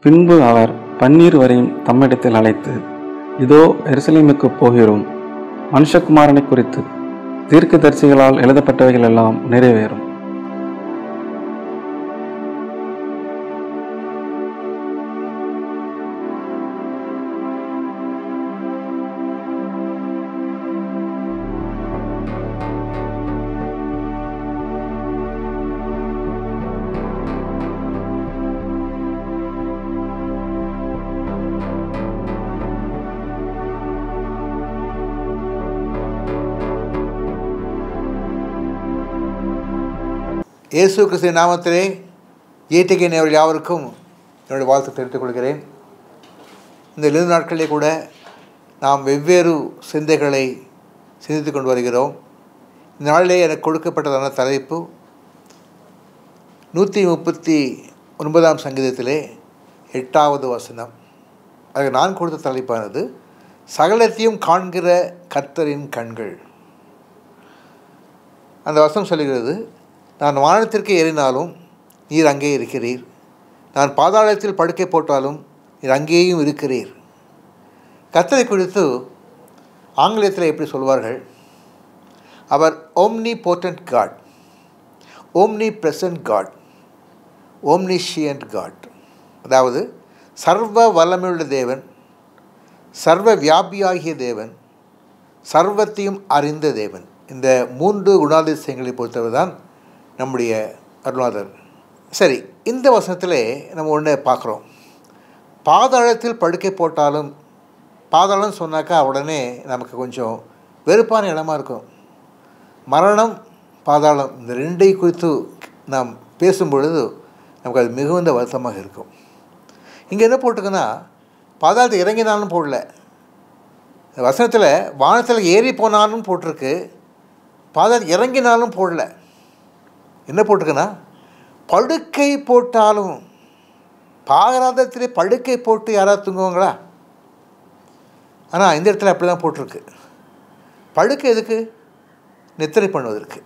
பின்பு அவர் பன்னீர் வரையும் தம்மிடத்தில் அழைத்து, இதோ எருசலேமுக்குப் போகிறோம், மனுஷகுமாரனைக் குறித்து தீர்க்கதரிசிகளால் எழுதப்பட்டவைகள் எல்லாம் நிறைவேறும். இயேசு கிறிஸ்துவின் நாமத்திலே ஏடிகே நேயர்கள் யாவருக்கும் என்னுடைய வாழ்த்து தெரிவித்துக் கொள்கிறேன். இந்த 7 நாட்களிலே கூட நாம் வெவ்வேறு சிந்தைகளை சிந்தித்து கொண்டு வருகிறோம். இந்த நாளிலே எனக்கு கொடுக்கப்பட்டதான தலைப்பு 139ஆம் சங்கீதத்திலே 8வது வசனம். அதுக்கு நான் கொடுத்த தலைப்பானது சகலத்தையும் காண்கிற கர்த்தரின் கண்கள். அந்த வசனம் சொல்கிறது, நான் வானத்திற்கு ஏறினாலும் நீர் அங்கே இருக்கிறீர், நான் பாதாளத்தில் படுக்கை போட்டாலும் நீர் அங்கேயும் இருக்கிறீர். கர்த்தரை குறித்து ஆங்கிலத்தில் எப்படி சொல்வார்கள்? அவர் omnipotent God, omnipresent God, omniscient God. அதாவது சர்வ வல்லமையுள்ள தேவன், சர்வ வியாபியாகிய தேவன், சர்வத்தையும் அறிந்த தேவன். இந்த 3 குணாதிசயங்களை பொறுத்தவர் தான் நம்முடைய அருள்நாதர். சரி, இந்த வசனத்தில் நம்ம ஒன்று பார்க்குறோம். பாதாளத்தில் படுக்கை போட்டாலும், பாதாளம் சொன்னாக்கா உடனே நமக்கு கொஞ்சம் வெறுப்பான இடமா இருக்கும். மரணம், பாதாளம், இந்த 2 குறித்து நாம் பேசும் பொழுது நமக்கு அது மிகுந்த வருத்தமாக இருக்கும். இங்கே என்ன போட்டிருக்குன்னா, பாதாளத்தை இறங்கினாலும் போடல. இந்த வசனத்தில் வானத்தில் ஏறி போனாலும் போட்டிருக்கு, பாதாளத்தில் இறங்கினாலும் போடல. என்ன போட்டிருக்குன்னா, படுக்கை போட்டாலும். பாதாளத்திலே படுக்கை போட்டு யாராவது தூங்குவாங்களா? ஆனால் இந்த இடத்துல அப்படி தான் போட்டிருக்கு. படுக்கை எதுக்கு? நித்திரை பண்ணுவதற்கு,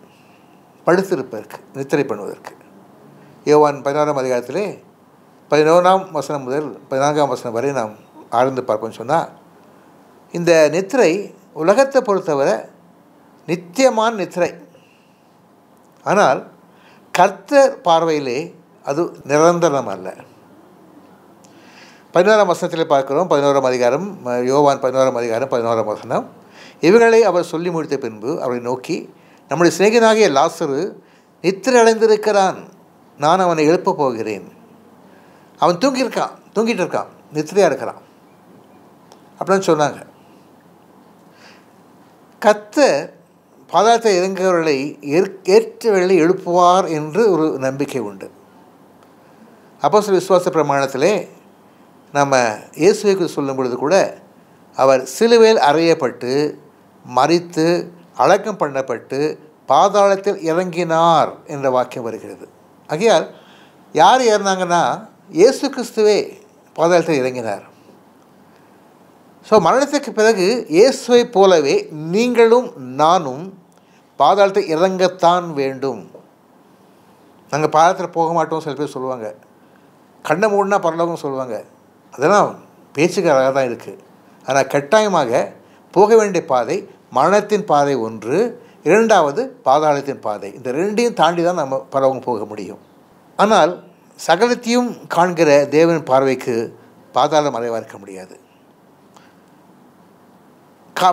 படுத்திருப்பதற்கு, நித்திரை பண்ணுவதற்கு. யோவான் 16ஆம் அதிகாரத்திலே 11ஆம் வசனம் முதல் 14ஆம் வசனம் வரை நாம் ஆழ்ந்து பார்ப்போம்னு சொன்னால், இந்த நித்திரை உலகத்தை பொறுத்தவரை நித்தியமான நித்திரை. ஆனால் கர்த்தர் பார்வையிலே அது நிரந்தரம் அல்ல. 11ஆம் வசனத்தில் பார்க்கிறோம். 11ஆம் அதிகாரம், யோவான் 11ஆம் அதிகாரம் 11ஆம் வசனம். இவர்களை அவர் சொல்லி முடித்த பின்பு அவரை நோக்கி, நம்முடைய சிநேகிதனாகிய லாசரு நித்திரை அடைந்திருக்கிறான், நான் அவனை எழுப்ப போகிறேன். அவன் தூங்கிட்டு இருக்கான், நித்திரையாக இருக்கிறான் அப்படின்னு சொன்னாங்க. கர்த்தர் பாதாளத்தை இறங்குகிறவர்களை ஏற்ற வேளையில் எழுப்புவார் என்று ஒரு நம்பிக்கை உண்டு. அப்போஸ்தலர் விசுவாச பிரமாணத்திலே நம்ம இயேசுவுக்கு சொல்லும் பொழுது கூட, அவர் சிலுவையில் அறையப்பட்டு மரித்து அடக்கம் பண்ணப்பட்டு பாதாளத்தில் இறங்கினார் என்ற வாக்கியம் வருகிறது. ஆகையால் யார் ஏறினாங்கன்னா, இயேசு கிறிஸ்துவே பாதாளத்தில் இறங்கினார். ஸோ மரணத்துக்கு பிறகு இயேசுவை போலவே நீங்களும் நானும் பாதாளத்தை இறங்கத்தான் வேண்டும். நாங்கள் பாதாளத்தில் போக மாட்டோம் சில பேர் சொல்லுவாங்க. கண்ணை மூடினா பரலோகம் சொல்லுவாங்க. அதெல்லாம் பேச்சுக்கு அழகாக தான் இருக்குது. ஆனால் கட்டாயமாக போக வேண்டிய பாதை மரணத்தின் பாதை ஒன்று, 2வது பாதாளத்தின் பாதை. இந்த 2ஐயும் தாண்டி தான் நம்ம பரலோகம் போக முடியும். ஆனால் சகலத்தையும் காண்கிற தேவன் பார்வைக்கு பாதாளம் மறைவாக இருக்க முடியாது.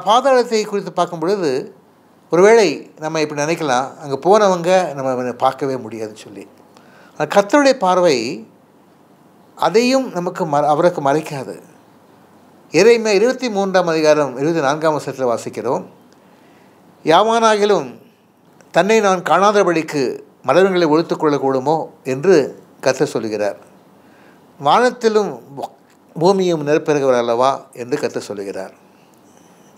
பாதாளத்தை குறித்து பார்க்கும் பொழுது ஒருவேளை நம்ம இப்படி நினைக்கலாம், அங்கே போனவங்க நம்ம பார்க்கவே முடியாதுன்னு சொல்லி. கர்த்தருடைய பார்வை அதையும் நமக்கு அவருக்கு மறைக்காது. எரேமியா 23ஆம் அதிகாரம் 24ஆம் வசனத்தில் வாசிக்கிறோம், யாவானாகிலும் தன்னை நான் காணாதபடிக்கு மரங்களை ஒழித்துக் கொள்ளக்கூடுமோ என்று கர்த்தர் சொல்கிறார். வானத்திலும் பூமியும் நிரப்பெறுகிறவர் அல்லவா என்று கர்த்தர் சொல்கிறார்.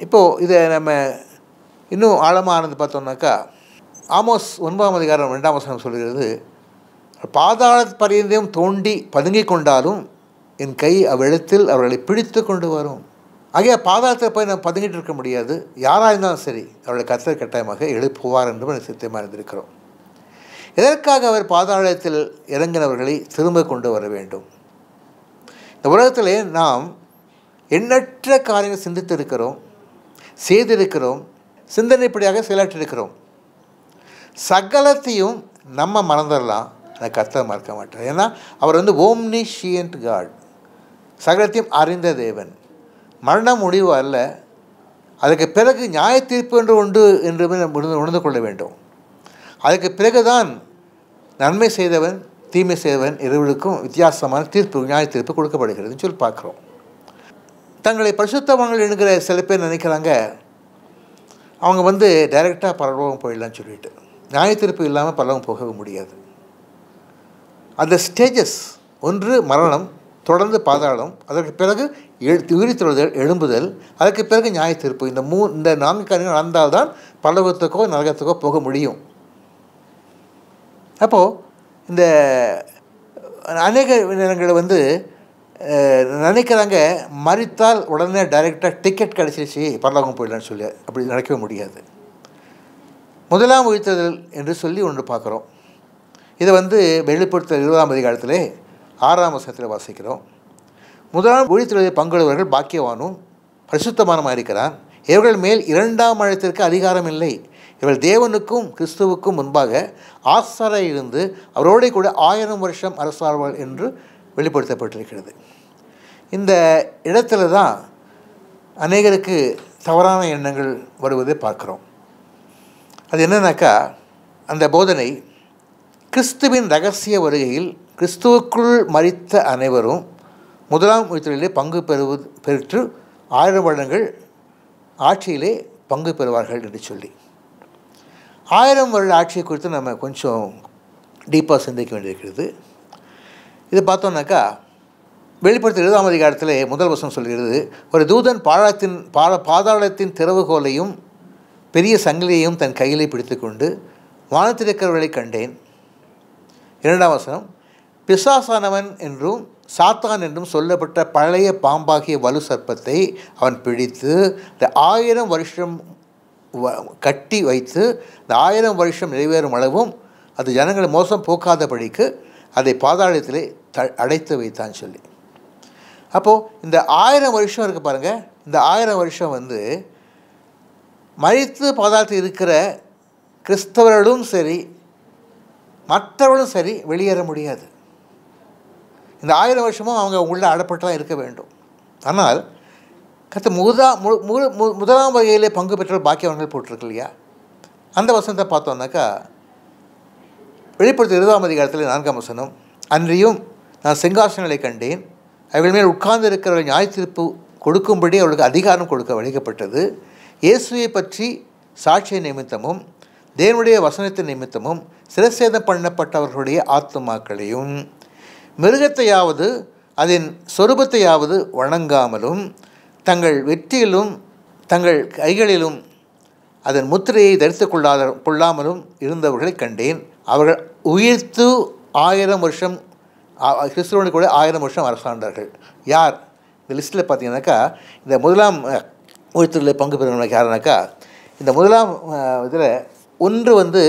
இப்போது இதை நம்ம இன்னும் ஆழமாக ஆனது பார்த்தோம்னாக்கா, ஆமோஸ் 9ஆம் அதிகாரம் 2ஆம் வசனம் சொல்கிறது, பாதாள பரியந்தம் தோண்டி பதுங்கி கொண்டாலும் என் கை அவ்விடத்தில் அவர்களை பிடித்து கொண்டு வரும். ஆகிய பாதாளத்தில் போய் நம்ம பதுங்கிட்டு இருக்க முடியாது. யாராக இருந்தாலும் சரி, அவருடைய கர்த்தர் கட்டாயமாக எழுப்புவார் என்று சித்தமாக இருந்திருக்கிறோம். எதற்காக அவர் பாதாளத்தில் இறங்கினவர்களை திரும்ப கொண்டு வர வேண்டும்? இந்த உலகத்திலே நாம் எண்ணற்ற காரியங்கள் சிந்தித்திருக்கிறோம், செய்திருக்கிறோம், சிந்தனைப்படியாக செயலாற்றிருக்கிறோம். சகலத்தையும் நம்ம மறந்துடலாம், அதை கர்த்தர் மறக்க மாட்டார். ஏன்னா அவர் ஓம்னிஷியன்ட் காட், சகலத்தையும் அறிந்த தேவன். மரணம் முடிவு அல்ல, அதுக்கு பிறகு நியாய தீர்ப்பு என்று உண்டு என்று உணர்ந்து கொள்ள வேண்டும். அதுக்கு பிறகுதான் நன்மை செய்தவன் தீமை செய்தவன் இருவருக்கும் வித்தியாசமான தீர்ப்பு, நியாய தீர்ப்பு கொடுக்கப்படுகிறதுன்னு சொல்லி பார்க்குறோம். தங்களை பரிசுத்தவான்கள் என்கிற சில பேர் நினைக்கிறாங்க, அவங்க டைரெக்டாக பரலோகம் போயிடலான்னு சொல்லிட்டு. நியாய தீர்ப்பு இல்லாமல் பரலோகம் போக முடியாது. அந்த ஸ்டேஜஸ், ஒன்று மரணம், தொடர்ந்து பாதாளம், அதற்கு பிறகு உயிர்த்தெழுதல், எழும்புதல், அதற்கு பிறகு நியாய தீர்ப்பு. இந்த 4 காரியங்கள் நடந்தால்தான் பரலோகத்துக்கோ நரகத்துக்கோ போக முடியும். அப்போது இந்த அநேக நேரங்களில் நினைக்கிறாங்க, மரித்தால் உடனே டைரெக்டாக டிக்கெட் கிடச்சிருச்சு பரலோகம் போயிடலான்னு சொல்லி. அப்படி நடக்கவே முடியாது. முதலாம் உயிர்த்தெழுதல் என்று சொல்லி ஒன்று பார்க்குறோம். இதை வெளிப்படுத்தல் 20ஆம் அதிகாரத்திலே 6ஆம் வசனத்தில் வாசிக்கிறோம். முதலாம் உயிர்த்தெழுதலில் பங்குள்ளவர்கள் பாக்கியவானும் பரிசுத்தமானமாக இருக்கிறான். இவர்கள் மேல் 2ஆம் அழைத்திற்கு அதிகாரம் இல்லை. இவர்கள் தேவனுக்கும் கிறிஸ்துவுக்கும் முன்பாக ஆசாராய் இருந்து அவரோட கூட 1000 வருஷம் அரசாழ்வாள் என்று வெளிப்படுத்தப்பட்டிருக்கிறது. இந்த இடத்துல தான் அநேகருக்கு தவறான எண்ணங்கள் வருவதை பார்க்குறோம். அது என்னன்னாக்கா, அந்த போதனை கிறிஸ்துவின் இரகசிய வருகையில் கிறிஸ்துவுக்குள் மரித்த அனைவரும் முதலாம் உயிர்த்தெழுதலிலே பங்கு பெற்று 1000 வருடங்கள் ஆட்சியிலே பங்கு பெறுவார்கள் என்று சொல்லி. 1000 வருட ஆட்சியை குறித்து நம்ம கொஞ்சம் டீப்பாக சிந்திக்க வேண்டியிருக்கிறது. இது பார்த்தோம்னாக்கா, வெளிப்படுத்தல் 20ஆம் அதிகாரத்தில் முதல் வசனம் சொல்கிறது, ஒரு தூதன் பாதாளத்தின் திறவுகோலையும் பெரிய சங்கிலியையும் தன் கையிலே பிடித்து கொண்டு வானத்திருக்கிறவர்களை கண்டேன். 2ஆம் வசனம், பிசாசானவன் என்றும் சாத்தான் என்றும் சொல்லப்பட்ட பழைய பாம்பாகிய வலு சர்ப்பத்தை அவன் பிடித்து இந்த 1000 வருஷம் கட்டி வைத்து இந்த 1000 வருஷம் நிறைவேறும் அளவும் அது ஜனங்களை மோசம் போக்காதபடிக்கு அதை பாதாளத்திலே அடைத்து வைத்தான் சொல்லி. அப்போது இந்த 1000 வருஷம் இருக்குது பாருங்கள். இந்த 1000 வருஷம் மரித்து பாதாளத்தில் இருக்கிற கிறிஸ்தவர்களும் சரி மற்றவர்களும் சரி வெளியேற முடியாது. இந்த 1000 வருஷமும் அவங்க உள்ள அடப்பட்டு தான் இருக்க வேண்டும். ஆனால் முதலாம் வகையிலே பங்கு பெற்றவர்கள் பாக்கியவான்கள் போட்டிருக்கு இல்லையா, அந்த வசனத்தை பார்த்தோம்னாக்கா, வெளிப்படுத்தல் 20ஆம் அதிகாரத்தில் 4ஆம் வசனம், அன்றியும் நான் சிங்காசனங்களை கண்டேன், அவர்கள் மேல் உட்கார்ந்து இருக்கிறவர்கள் நியாய தீர்ப்பு கொடுக்கும்படி அவர்களுக்கு அதிகாரம் கொடுக்க வழங்கப்பட்டது. இயேசுவை பற்றி சாட்சிய நிமித்தமும் தேவனுடைய வசனத்தின் நிமித்தமும் சிரசேதம் பண்ணப்பட்டவர்களுடைய ஆத்துமாக்களையும் மிருகத்தையாவது அதன் சொரூபத்தையாவது வணங்காமலும் தங்கள் வெற்றியிலும் தங்கள் கைகளிலும் அதன் முத்திரையை தரித்து கொள்ளாமலும் இருந்தவர்களை கண்டேன். அவர்கள் உயிர்த்து 1000 வருஷம் கிறிஸ்துவோடு கூட 1000 வருஷம் அரசாண்டார்கள். யார் இந்த லிஸ்ட்டில் பார்த்தீங்கன்னாக்கா, இந்த முதலாம் உயிர்த்தெழுதலில் பங்கு பெறுவவங்க யாருனாக்கா, இந்த முதலாம் இதில் ஒன்று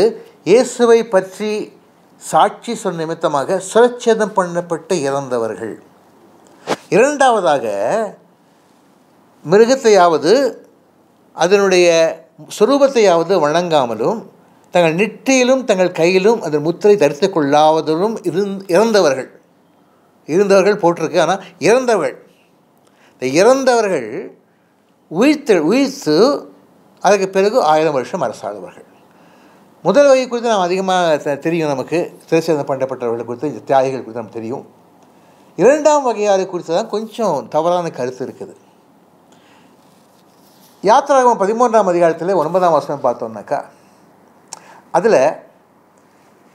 இயேசுவை பற்றி சாட்சி சொன்ன நிமித்தமாக சுரச்சேதம் பண்ணப்பட்டு இறந்தவர்கள். இரண்டாவதாக மிருகத்தையாவது அதனுடைய சுரூபத்தையாவது வணங்காமலும் தங்கள் நெற்றியிலும் தங்கள் கையிலும் அதன் முத்திரை தரித்து கொள்ளாதவரும் இருந்தவர்கள் போட்டிருக்கு. ஆனால் இறந்தவர்கள், இந்த இறந்தவர்கள் உயிர்த்து அதுக்கு பிறகு 1000 வருஷம் அரசாடுவார்கள். முதல் வகை குறித்து நாம் அதிகமாக தெரியும், நமக்கு சிரசேதம் பண்ணப்பட்டவர்கள் குறித்து, தியாகிகள் குறித்து நமக்கு தெரியும். இரண்டாம் வகையாரை குறித்து தான் கொஞ்சம் தவறான கருத்து இருக்குது. யாத்திராகமம் 13ஆம் அதிகாரத்தில் 9ஆம் வசனம் பார்த்தோம்னாக்கா, அதில்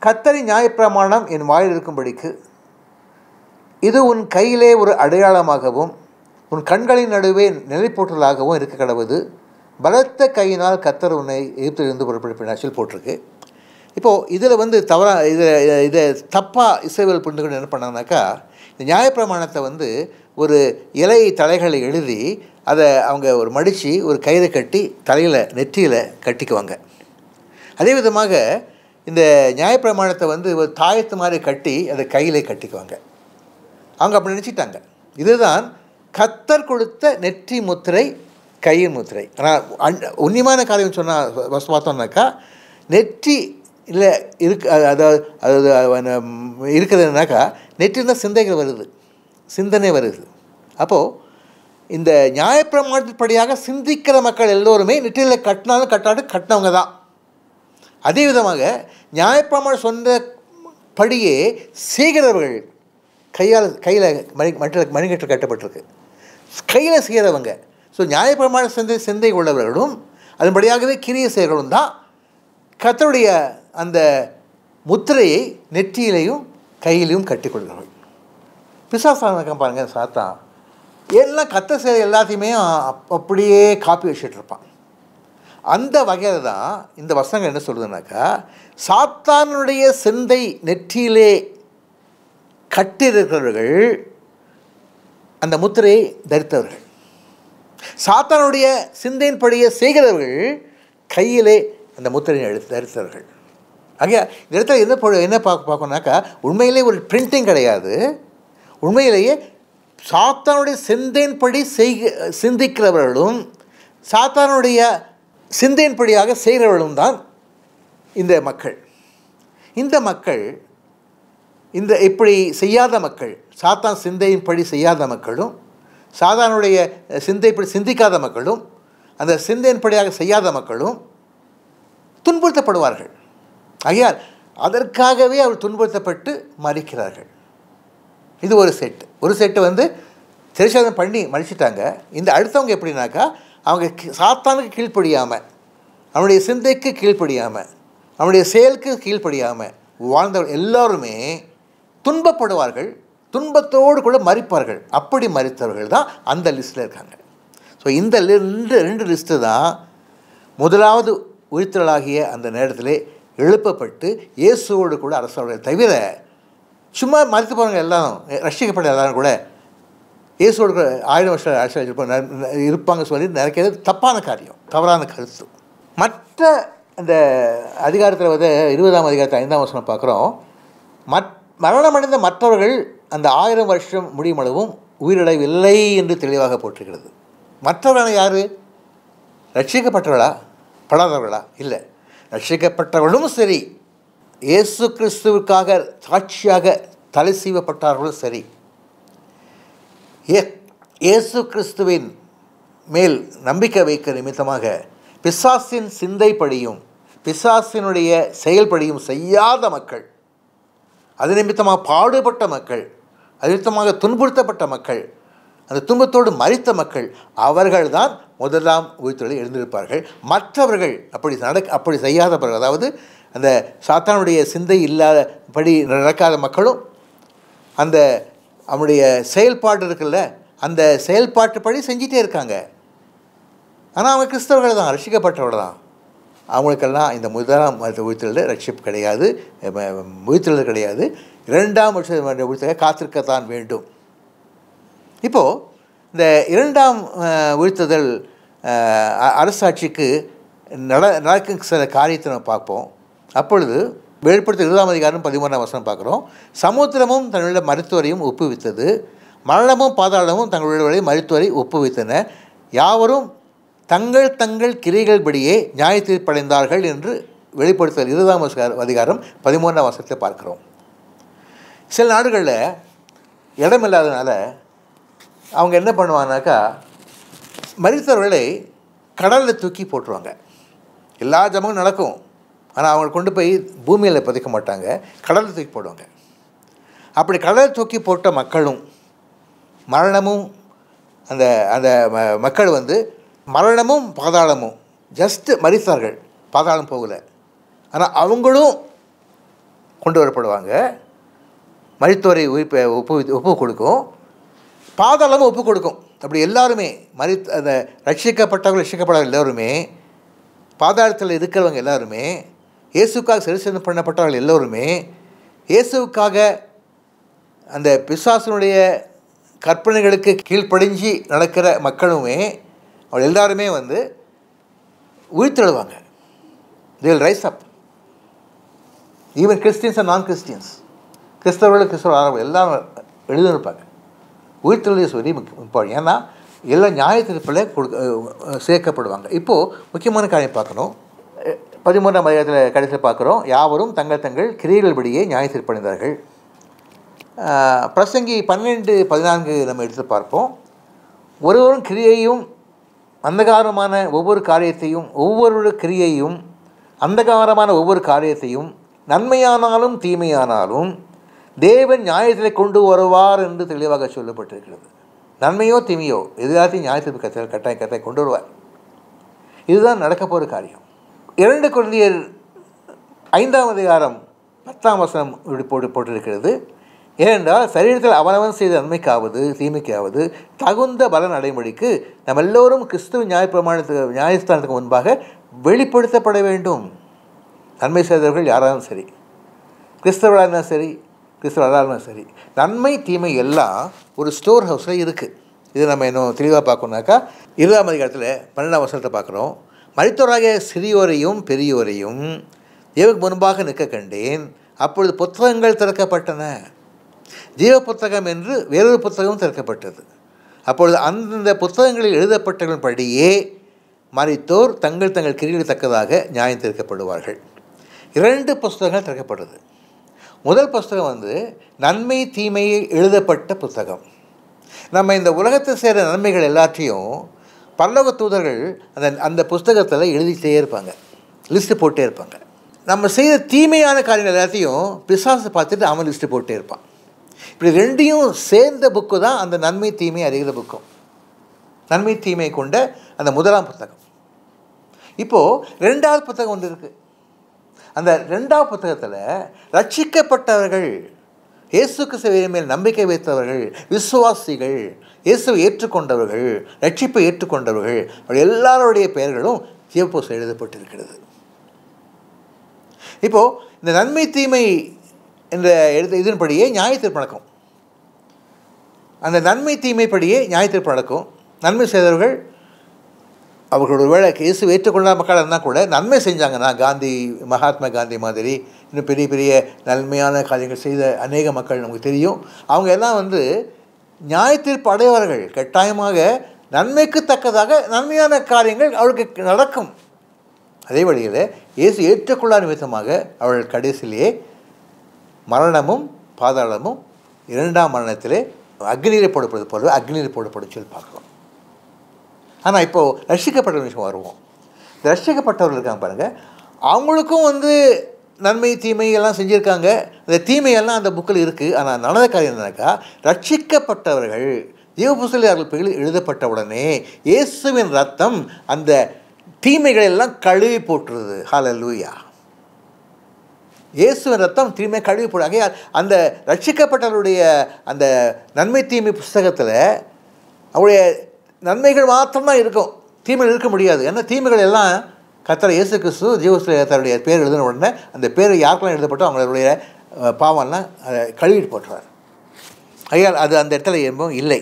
கர்த்தரின் நியாயப்பிரமாணம் என் வாயில் இருக்கும்படிக்கு இது உன் கையிலே ஒரு அடையாளமாகவும் உன் கண்களின் நடுவே நிலைப்போட்டலாகவும் இருக்க கடவுது, பலத்த கையினால் கர்த்தர் உன்னை எகிப்திலிருந்து புறப்படுத்தினார் சொல்லி போட்டிருக்கு. இப்போது இதில் இதை தப்பாக இஸ்ரவேல் புரிந்துகள் என்ன பண்ணாங்கனாக்கா, இந்த நியாயப்பிரமாணத்தை ஒரு இலை தலைகளை எழுதி அதை அவங்க ஒரு மடித்து ஒரு கயிறை கட்டி தலையில் நெற்றியில் கட்டிக்குவாங்க. அதே விதமாக இந்த நியாயப்பிரமாணத்தை ஒரு தாயத்து மாதிரி கட்டி அதை கையிலே கட்டிக்குவாங்க. அவங்க அப்படி நினச்சிட்டாங்க. இதுதான் கர்த்தர் கொடுத்த நெற்றி முத்திரை, கையின் முத்திரை. ஆனால் உன்னியமான காரியம் சொன்னால் பார்த்தோம்னாக்கா, நெற்றி இல்லை அதாவது இருக்குதுன்னாக்கா, நெற்றியில் தான் சிந்தைகள் வருது, சிந்தனை வருது. அப்போது இந்த நியாயப்பிரமாணத்தின்படியாக சிந்திக்கிற மக்கள் எல்லோருமே நெற்றியில் கட்டினாலும் கட்டினவங்க தான். அதே விதமாக நியாயப்பிரமாணம் சொன்னபடியே செய்கிறவர்கள், கையில் மணிக்கட்டு கட்டப்பட்டிருக்கு, கையில் செய்கிறவங்க. ஸோ நியாயப்பிரமாண சிந்தை உள்ளவர்களும் அதன்படியாகவே கிரியை செய்கிறவர்களும் தான் கர்த்தருடைய அந்த முத்திரையை நெற்றியிலையும் கையிலையும் கட்டிக்கொள்கிறார்கள். பிசாசானக்கம் பாருங்கள், சாத்தான் எல்லாம் கர்த்தர் செய்கிற எல்லாத்தையுமே அப்படியே காப்பி வச்சுட்டு இருப்பான். அந்த வகையில் தான் இந்த வசனங்கள் என்ன சொல்லுதுன்னாக்கா, சாத்தானுடைய சிந்தை நெற்றியிலே கட்டியிருக்கிறவர்கள் அந்த முத்திரையை தரித்தவர்கள். சாத்தானுடைய சிந்தையின்படியே செய்கிறவர்கள் கையிலே அந்த முத்திரையை தரித்தவர்கள். ஆகிய இந்த இடத்துல என்ன பார்க்கணுன்னாக்கா, உண்மையிலே ஒரு பிரிண்டிங் கிடையாது. உண்மையிலேயே சாத்தானுடைய சிந்தையின்படி சிந்திக்கிறவர்களும் சாத்தானுடைய சிந்தையின்படியாக செய்கிறவர்களும் தான் இந்த மக்கள். இந்த மக்கள், இந்த இப்படி செய்யாத மக்கள், சாத்தான் சிந்தையின்படி செய்யாத மக்களும் சாத்தானுடைய சிந்தைப்படி சிந்திக்காத மக்களும் அந்த சிந்தையின்படியாக செய்யாத மக்களும் துன்புறுத்தப்படுவார்கள். ஆகையால் அதற்காகவே அவர் துன்புறுத்தப்பட்டு மறிக்கிறார்கள். இது ஒரு செட்டு வந்து திரைசாதனம் பண்ணி மறிச்சிட்டாங்க. இந்த அடுத்தவங்க எப்படின்னாக்கா, அவங்க சாத்தானுக்கு கீழ்ப்படியாமல், அவனுடைய சிந்தைக்கு கீழ்ப்படியாமல், அவனுடைய செயலுக்கு கீழ்ப்படியாமல் வாழ்ந்தவர்கள் எல்லோருமே துன்பப்படுவார்கள், துன்பத்தோடு கூட மறிப்பார்கள். அப்படி மறித்தவர்கள் தான் அந்த லிஸ்ட்டில் இருக்காங்க. ஸோ இந்த ரெண்டு லிஸ்ட்டு தான் முதலாவது உயிர்த்தலாகிய அந்த நேரத்திலே எழுப்பப்பட்டு இயேசுவோடு கூட அரசாளர்கள் தவிர சும்மா மறித்து போகிறவங்க எல்லாரும், ரட்சிக்கப்பட்ட எல்லாரும் கூட இயேசுவோடு 1000 வருஷம் அரசியல் இருப்பாங்க சொல்லி நினைக்கிறது தப்பான காரியம், தவறான கருத்து. மற்ற அந்த அதிகாரத்தில் வந்து 20ஆம் அதிகாரத்தில் 5ஆம் வசனம் பார்க்குறோம். மரணமடைந்த மற்றவர்கள் அந்த 1000 வருஷம் முடியுமளவும் உயிரிழவில்லை என்று தெளிவாக போட்டிருக்கிறது. மற்றவர்களான யார்? ரட்சிக்கப்பட்டவர்களா, படாதவர்களா? இல்லை, ரட்சிக்கப்பட்டவர்களும் சரி, இயேசு கிறிஸ்துவுக்காக சாட்சியாக தலை சீவப்பட்டார்களும் சரி, இயேசு கிறிஸ்துவின் மேல் நம்பிக்கை வைக்க நிமித்தமாக பிசாசின் சிந்தைப்படியும் பிசாசினுடைய செயல்படியும் செய்யாத மக்கள், அது நிமித்தமாக பாடுபட்ட மக்கள், அது நிமித்தமாக துன்புறுத்தப்பட்ட மக்கள், அந்த துன்பத்தோடு மரித்த மக்கள், அவர்கள்தான் முதலாம் உயிர்த்தெழுதலில் எழுந்திருப்பார்கள். மற்றவர்கள் அப்படி செய்யாதவர்கள், அதாவது அந்த சாத்தானுடைய சிந்தை இல்லாதபடி நடக்காத மக்களும் அந்த அவனுடைய செயல்பாடு இருக்குல்ல, அந்த செயல்பாட்டுப்படி செஞ்சிட்டே இருக்காங்க. ஆனால் அவங்க கிறிஸ்தவர்கள் தான், ரட்சிக்கப்பட்டவர்கள் தான். அவங்களுக்கெல்லாம் இந்த முதலாம் உயிர்த்தெழுதல் ரட்சிப்பு கிடையாது, உயிர்த்தெழுதல் கிடையாது. 2ஆம் உயிர்த்தெழுதல் காத்திருக்கத்தான் வேண்டும். இப்போது இந்த 2ஆம் உயிர்த்தெழுதல் அரசாட்சிக்கு நடக்கும் சில காரியத்தை நம்ம பார்ப்போம். அப்பொழுது வெளிப்படுத்த 20ஆம் அதிகாரம் 13ஆம் வசனம் பார்க்குறோம். சமுத்திரமும் தன்னுடைய மருத்துவரையும் ஒப்புவித்தது, மரணமும் பாதாளமும் தங்களுடைய மருத்துவரை ஒப்புவித்தன, யாவரும் தங்கள் தங்கள் கிரைகள் படியே நியாய தீர்ப்படைந்தார்கள் என்று வெளிப்படுத்தல் 20ஆம் அதிகாரம் 13ஆம் வசனத்தை பார்க்குறோம். சில நாடுகளில் இடம் இல்லாததுனால அவங்க என்ன பண்ணுவாங்கனாக்கா, மரித்தவர்களை கடலில் தூக்கி போட்டுருவாங்க. எல்லா ஜமங்களும் நடக்கும், ஆனால் அவங்களை கொண்டு போய் பூமியில் புதைக்க மாட்டாங்க, கடலில் தூக்கி போடுவாங்க. அப்படி கடலில் தூக்கி போட்ட மக்களும் மரணமும் அந்த அந்த மக்கள் வந்து மரணமும் பாதாளமும் ஜஸ்ட்டு மரித்தார்கள், பாதாளம் போகலை. ஆனால் அவங்களும் கொண்டு வரப்படுவாங்க. மரித்தோரை ஒப்பு கொடுக்கும், பாதாளமும் ஒப்பு கொடுக்கும். அப்படி எல்லாருமே அந்த ரட்சிக்கப்பட்டவர்கள் எல்லோருமே, பாதாளத்தில் இருக்கிறவங்க எல்லாருமே, இயேசுக்காக சிறைசேதம் பண்ணப்பட்டவர்கள் எல்லோருமே, இயேசுக்காக அந்த பிசாசனுடைய கற்பனைகளுக்கு கீழ்ப்படிஞ்சு நடக்கிற மக்களுமே, அவள் எல்லாருமே வந்து உயிர்த்தெழுவாங்க. they will rice up. Even Christians and நான் கிறிஸ்டியன்ஸ், கிறிஸ்தவர்கள் ஆரம்பம் எல்லாரும் எழுதிருப்பாங்க. உயிர்த்தெழுதலை சொல்லி முக்கியம். ஏன்னா எல்லாம் நியாயத்தீர்ப்பில் சேர்க்கப்படுவாங்க. இப்போது முக்கியமான காரியம் பார்க்கணும். 13ஆம் அதிகாரத்தில் கடைசியில் பார்க்குறோம், யாவரும் தங்கள் தங்கள் கிரியைகள்படியே நியாயத்தீர்ப்படைந்தார்கள். பிரசங்கி 12:14 நம்ம எடுத்து பார்ப்போம். ஒருவரும் கிரியையும் அந்தகாரமான ஒவ்வொரு காரியத்தையும் அந்தகாரமான ஒவ்வொரு காரியத்தையும் நன்மையானாலும் தீமையானாலும் தேவன் நியாயத்திலே கொண்டு வருவார் என்று தெளிவாக சொல்லப்பட்டிருக்கிறது. நன்மையோ தீமையோ எல்லாத்தையும் நியாயத்திற்கு கட்டாயம் கொண்டு வருவார். இதுதான் நடக்க போகிற காரியம். 2 கொரிந்தியர் 5ஆம் அதிகாரம் 10ஆம் வசனம் போட்டிருக்கிறது. ஏனென்றால் சரீரத்தில் அவனவன் செய்த நன்மைக்காவது தீமைக்காவது தகுந்த பலன் அடைமொழிக்கு நம்ம எல்லோரும் கிறிஸ்துவ நியாயஸ்தானத்துக்கு முன்பாக வெளிப்படுத்தப்பட வேண்டும். நன்மை செய்தவர்கள் யாராலும் சரி, கிறிஸ்தவர்களாக இருந்தாலும் சரி, கிறிஸ்தவர்களாலும் சரி, நன்மை தீமை எல்லாம் ஒரு ஸ்டோர் ஹவுஸில் இருக்குது. இது நம்ம இன்னும் தெளிவாக பார்க்கணுன்னாக்கா 20ஆம் அதிகாரத்தில் 12ஆம் வசனத்தை பார்க்குறோம். மரித்தோராகிய சிறியோரையும் பெரியோரையும் தேவனுக்கு முன்பாக நிற்க கண்டேன். அப்பொழுது புத்தகங்கள் திறக்கப்பட்டன. ஜீவ புத்தகம் என்று வேறொரு புத்தகம் திறக்கப்பட்டது. அப்பொழுது அந்தந்த புத்தகங்களில் எழுதப்பட்டவர்களின்படியே மரித்தோர் தங்கள் தங்கள் கிரிகளுக்கு தக்கதாக நியாயம் தீர்க்கப்படுவார்கள். 2 புஸ்தகங்கள் திறக்கப்படுது. முதல் புஸ்தகம் நன்மை தீமையை எழுதப்பட்ட புத்தகம். நம்ம இந்த உலகத்தில் செய்கிற நன்மைகள் எல்லாத்தையும் பரலோக தூதர்கள் அந்த புஸ்தகத்தில் எழுதிட்டே இருப்பாங்க, லிஸ்ட்டு போட்டே இருப்பாங்க. நம்ம செய்கிற தீமையான காரியங்கள் எல்லாத்தையும் பிசாசு பார்த்துட்டு அவன் லிஸ்ட்டு போட்டே இருப்பான். இப்படி 2ஐயும் சேர்ந்த புக்கு தான் அந்த நன்மை தீமை அறிகிற புக்கும். நன்மை தீமை கொண்ட அந்த முதலாம் புத்தகம். இப்போது 2வது புத்தகம் இருக்குது. அந்த 2வது புத்தகத்தில் ரட்சிக்கப்பட்டவர்கள், இயேசு கிறிஸ்துவின் மேல் நம்பிக்கை வைத்தவர்கள், விசுவாசிகள், இயேசுவை ஏற்றுக்கொண்டவர்கள், ரட்சிப்பை ஏற்றுக்கொண்டவர்கள், அவர்கள் எல்லாருடைய பெயர்களும் ஜீவபுஸ்தகத்தில் எழுதப்பட்டிருக்கிறது. இப்போது இந்த நன்மை தீமை என்ற இதன்படியே நியாயத்தீர்ப்பு நடக்கும். அந்த நன்மை தீமைப்படியே நியாயத்தீர்ப்பு நடக்கும். நன்மை செய்தவர்கள் அவர்களோட வேலை இயேசு ஏற்றுக்கொண்ட மக்கள் இருந்தால் கூட நன்மை செஞ்சாங்கன்னா, மகாத்மா காந்தி மாதிரி இன்னும் பெரிய பெரிய நன்மையான காரியங்கள் செய்த அநேக மக்கள் நமக்கு தெரியும். அவங்க எல்லாம் நியாயத்தீர்ப்பு அடைவார்கள். கட்டாயமாக நன்மைக்கு தக்கதாக நன்மையான காரியங்கள் அவர்களுக்கு நடக்கும். அதே வழியில் இயேசு ஏற்றுக்கொள்ளாத நிமித்தமாக அவர்கள் கடைசியிலேயே மரணமும் பாதாளமும் 2ஆம் மரணத்திலே அக்னியில் போடப்படுது போல அக்னியில் போடப்படும் சொல்லி பார்க்குறோம். ஆனால் இப்போது ரட்சிக்கப்பட்ட விஷயம் வருவோம். இந்த ரட்சிக்கப்பட்டவர்கள் இருக்காங்க பாருங்கள், அவங்களுக்கும் நன்மை தீமை எல்லாம் செஞ்சுருக்காங்க. அந்த தீமையெல்லாம் அந்த புக்கில் இருக்குது. ஆனால் நடந்த காரியம் என்னன்னாக்கா, ரட்சிக்கப்பட்டவர்கள் ஜீவபுஸ்தகத்தில் அவர்கள் பெயர்கள் எழுதப்பட்ட உடனே இயேசுவின் ரத்தம் அந்த தீமைகளெல்லாம் கழுவி போட்டுருது. ஹல்லேலூயா. இயேசுவின் ரத்தம் தீமை கழுவி போடுறாங்க. அந்த ரட்சிக்கப்பட்டவருடைய அந்த நன்மை தீமை புஸ்தகத்தில் அவருடைய நன்மைகள் மாத்திரம்தான் இருக்கும், தீமைகள் இருக்க முடியாது. ஏன்னா தீமைகள் எல்லாம் கர்த்தர் இயேசு கிறிஸ்து ஜீவபுஸ்தகத்துடைய பேர் எழுதின உடனே அந்த பேர் யாருக்கெல்லாம் எழுதப்பட்டோ அவங்களுடைய பாவம்லாம் அதை கழுவிட்டு போட்டுறார். ஐயால் அது அந்த இடத்துல எதுவும் இல்லை.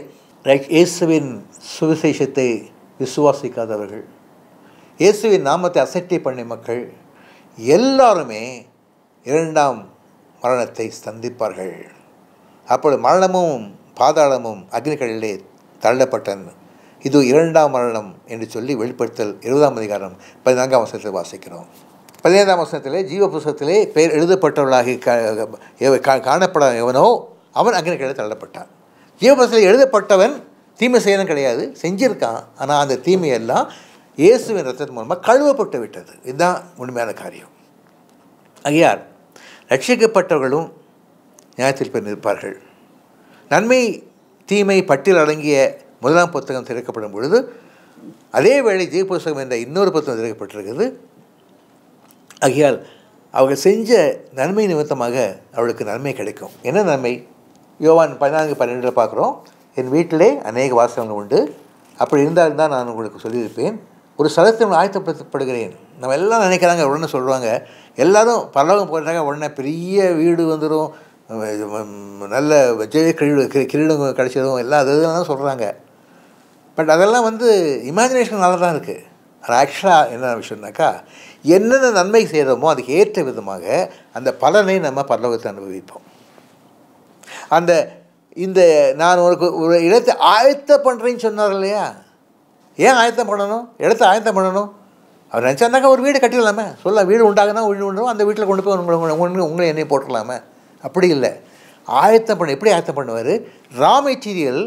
இயேசுவின் சுவிசேஷத்தை விசுவாசிக்காதவர்கள், இயேசுவின் நாமத்தை அசட்டை பண்ணி மக்கள் எல்லாருமே 2ஆம் மரணத்தை சந்திப்பார்கள். அப்பொழுது மரணமும் பாதாளமும் அக்னிகளிலே தள்ளப்பட்டன. இது 2ஆம் மரணம் என்று சொல்லி வெளிப்படுத்தல் 20ஆம் அதிகாரம் 14ஆம் வசனத்தில் வாசிக்கிறோம். 15ஆம் வசனத்திலே ஜீவ புஸ்தகத்திலே பெயர் எழுதப்பட்டவர்களாகி காணப்பட எவனோ அவன் அக்னிகளிலே தள்ளப்பட்டான். ஜீவ புஸ்தகத்தில் எழுதப்பட்டவன் தீமை செய்யணும் கிடையாது, செஞ்சிருக்கான். ஆனால் அந்த தீமையெல்லாம் இயேசுவின் ரத்தத்தின் மூலமாக கழுவப்பட்டு விட்டது. இதுதான் உண்மையான காரியம். ஆகையால் ரட்சிக்கப்பட்டவர்களும் நியாயத்தீர்ப்பில் நிற்பார்கள். நன்மை தீமை பட்டியல் அடங்கிய முதலாம் புத்தகம் திறக்கப்படும் பொழுது அதே வேளை ஜீவ புஸ்தகம் என்ற இன்னொரு புத்தகம் திறக்கப்பட்டிருக்கிறது. ஆகையால் அவர்கள் செஞ்ச நன்மை நிமித்தமாக அவளுக்கு நன்மை கிடைக்கும். என்ன நன்மை? யோவான் 14:12 பார்க்குறோம். என் வீட்டிலே அநேக வாசகங்கள் உண்டு, அப்படி இருந்தால் தான் நான் உங்களுக்கு சொல்லியிருப்பேன். ஒரு ஸ்தலத்தில் ஆயத்தப்படுத்தப்படுகிறேன். நம்ம எல்லாம் நினைக்கிறாங்க, உடனே சொல்லுவாங்க, எல்லோரும் பரலோகம் போகிறாங்க, உடனே பெரிய வீடு வந்துடும், நல்ல கிரீடம் கிடைச்சதும் எல்லாம் அதெல்லாம் சொல்கிறாங்க. பட் அதெல்லாம் இமேஜினேஷனால தான் இருக்குது. ஆனால் ஆக்சுவலாக என்ன விஷயம்னாக்கா, என்னென்ன நன்மை செய்கிறோமோ அதுக்கு ஏற்ற விதமாக அந்த பலனை நம்ம பரலோகத்தை அனுபவிப்போம். அந்த இந்த நான் உனக்கு ஒரு இடத்தை ஆயத்தம் பண்ணுறேன்னு சொன்னார் இல்லையா? ஏன் ஆயத்தம் பண்ணணும்? இடத்த ஆயத்தம் பண்ணணும். அவர் நினச்சாருனாக்கா ஒரு வீடு கட்டிடலாமே, சொல்லலாம். வீடு உண்டாகுனா வீடு உண்டோ, அந்த வீட்டில் கொண்டு போய் உங்களை என்னை போட்டுடலாமே. அப்படி இல்லை. ஆயத்தம் பண்ண எப்படி ஆயத்தம் பண்ணுவார்? ரா மெட்டீரியல்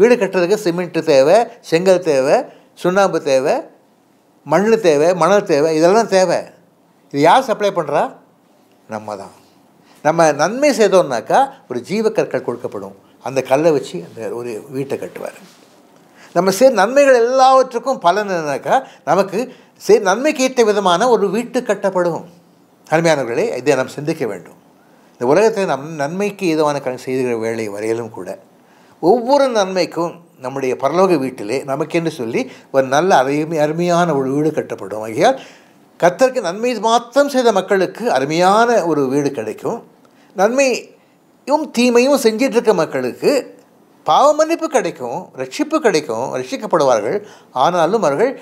வீடு கட்டுறதுக்கு சிமெண்ட்டு தேவை, செங்கல் தேவை, சுண்ணாம்பு தேவை, மண் தேவை, மணல் தேவை, இதெல்லாம் தேவை. இது யார் சப்ளை பண்ணுறா? நம்ம தான். நம்ம நன்மை செய்தோம்னாக்கா ஒரு ஜீவக்கற்கள் கொடுக்கப்படும். அந்த கல்லை வச்சு அந்த ஒரு வீட்டை கட்டுவார். நம்ம நன்மைகள் எல்லாவற்றுக்கும் பலன் என்னன்னாக்கா நமக்கு நன்மைக்கு ஏற்ற விதமான ஒரு வீட்டு கட்டப்படும். அருமையானவர்களே, இதை நாம் சிந்திக்க வேண்டும். இந்த உலகத்தில் நன்மைக்கு ஏதுவான செய்கிற வேலை வரையிலும் கூட ஒவ்வொரு நன்மைக்கும் நம்முடைய பரலோக வீட்டிலே நமக்கென்று சொல்லி ஒரு நல்ல அருமையான ஒரு வீடு கட்டப்படும். ஆகையால் கர்த்தருக்கு நன்மை மாத்திரம் செய்த மக்களுக்கு அருமையான ஒரு வீடு கிடைக்கும். நன்மையும் தீமையும் செஞ்சிட்ருக்க மக்களுக்கு பாவ மன்னிப்பு கிடைக்கும், ரட்சிப்பு கிடைக்கும், ரட்சிக்கப்படுவார்கள். ஆனாலும் அவர்கள்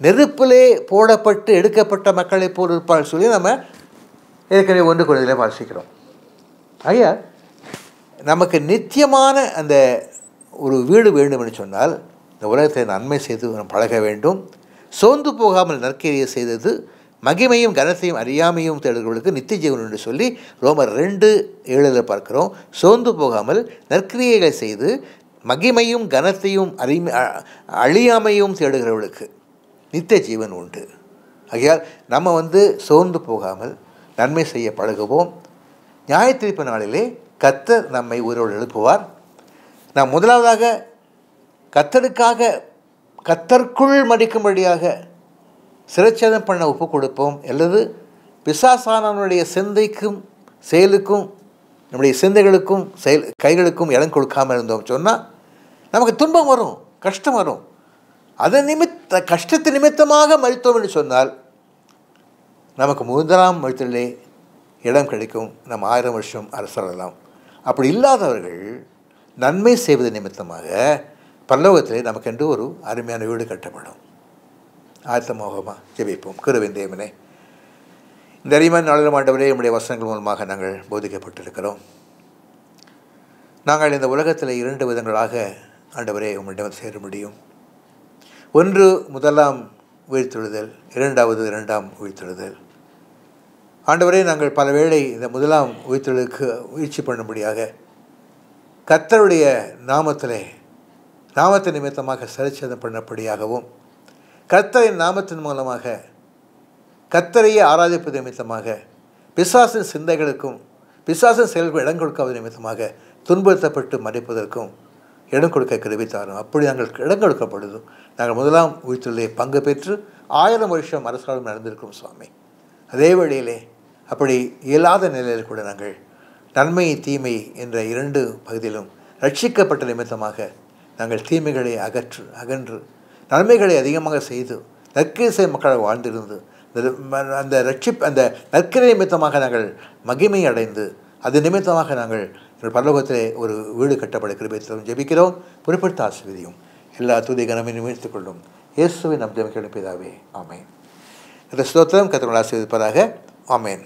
நெருப்பிலே போடப்பட்டு எடுக்கப்பட்ட மக்களை போல் இருப்பார்கள் சொல்லி நம்ம ஏற்கனவே 1 கொரிந்தியரில் வாசிக்கிறோம். ஐயா, நமக்கு நித்தியமான அந்த ஒரு வீடு வேண்டும் என்று சொன்னால் இந்த உலகத்தை நன்மை செய்து நாம் பழக வேண்டும். சோர்ந்து போகாமல் நற்கிரியை செய்தது மகிமையும் கனத்தையும் அறியாமையும் தேடுகிறவர்களுக்கு நித்திய ஜீவன் என்று சொல்லி ரோமர் 2:7 பார்க்கிறோம். சோர்ந்து போகாமல் நற்கிரியைகளை செய்து மகிமையும் கனத்தையும் அழியாமையும் தேடுகிறவர்களுக்கு நித்திய ஜீவன் உண்டு. ஆகையால் நம்ம சோர்ந்து போகாமல் நன்மை செய்ய பழகுவோம். நியாயத்தீர்ப்பு நாளிலே கர்த்தர் நம்மை உயிரோடு எழுப்புவார். நாம் முதலாவதாக கர்த்தருக்குள் மடிக்கும்படியாக சிரச்சேதம் பண்ண ஒப்பு கொடுப்போம். அல்லது பிசாசானவனுடைய சிந்தைக்கும் செயலுக்கும் நம்முடைய சிந்தைகளுக்கும் கைகளுக்கும் இடம் கொடுக்காமல் இருந்தோம் சொன்னால் நமக்கு துன்பம் வரும், கஷ்டம் வரும். கஷ்டத்து நிமித்தமாக மறித்தோம் என்று சொன்னால் நமக்கு 1ஆம் மறித்தலிலே இடம் கிடைக்கும். நம்ம 1000 வருஷம் அரசரலாம். அப்படி இல்லாதவர்கள் நன்மை செய்வது நிமித்தமாக பரலோகத்திலே நமக்கென்று ஒரு அருமையான வீடு கட்டப்படும். ஆயத்தமாகமா ஜெபிப்போம். கிருபையின் தேவனே, இந்த அருமையான நாளிலும் ஆண்டவரே, நம்முடைய வசனங்கள் மூலமாக நாங்கள் போதிக்கப்பட்டிருக்கிறோம். நாங்கள் இந்த உலகத்தில் 2 விதங்களாக ஆண்டவரே உம்மிடம் சேர முடியும். ஒன்று 1ஆம் உயிர்த்தெழுதல், 2ஆம் உயிர்த்தெழுதல். ஆண்டவரே, நாங்கள் பல வேளை இந்த 1ஆம் உயிர்த்தெழுதலுக்கு முயற்சி பண்ணும்படியாக கர்த்தருடைய நாமத்தின் நிமித்தமாக சிரச்சேதம் பண்ணபடியாகவும் கர்த்தரின் நாமத்தின் மூலமாக கர்த்தரையே ஆராதிப்பது நிமித்தமாக பிசாசின் சிந்தைகளுக்கும் பிசாசின் செயல்கள் இடம் கொடுக்காத நிமித்தமாக துன்புறுத்தப்பட்டு மறைப்பதற்கும் இடம் கொடுக்க கிருபை தாரும். அப்படி நாங்கள் இடம் கொடுக்கப்படுதும் நாங்கள் 1ஆம் உயிர்த்தெழுதலை பங்கு பெற்று 1000 வருஷம் அரசாலும் நடந்திருக்கிறோம் சுவாமி. அதே வழியிலே அப்படி இயலாத நிலையில் கூட நாங்கள் நன்மை தீமை என்ற 2 பகுதியிலும் ரட்சிக்கப்பட்ட நிமித்தமாக நாங்கள் தீமைகளை அகன்று நன்மைகளை அதிகமாக செய்து நற்கிரியை மக்களாக வாழ்ந்திருந்து அந்த நற்கிரை நிமித்தமாக நாங்கள் மகிமை அடைந்து அது நிமித்தமாக நாங்கள் எங்கள் பரலோகத்திலே ஒரு வீடு கட்டப்பட கிருபையிலும் ஜெபிக்கிறோம். பொறுப்படுத்த ஆசீர்வதியும். எல்லா துதி கனமையும் நிமிர்த்திக் கொள்ளும். இயேசுவின் நம் ஜெபம் பிதாவே, ஆமேன். இந்த ஸ்தோத்திரம் கர்த்தர் ஆசீர்வதிப்பதாக. ஆமேன்.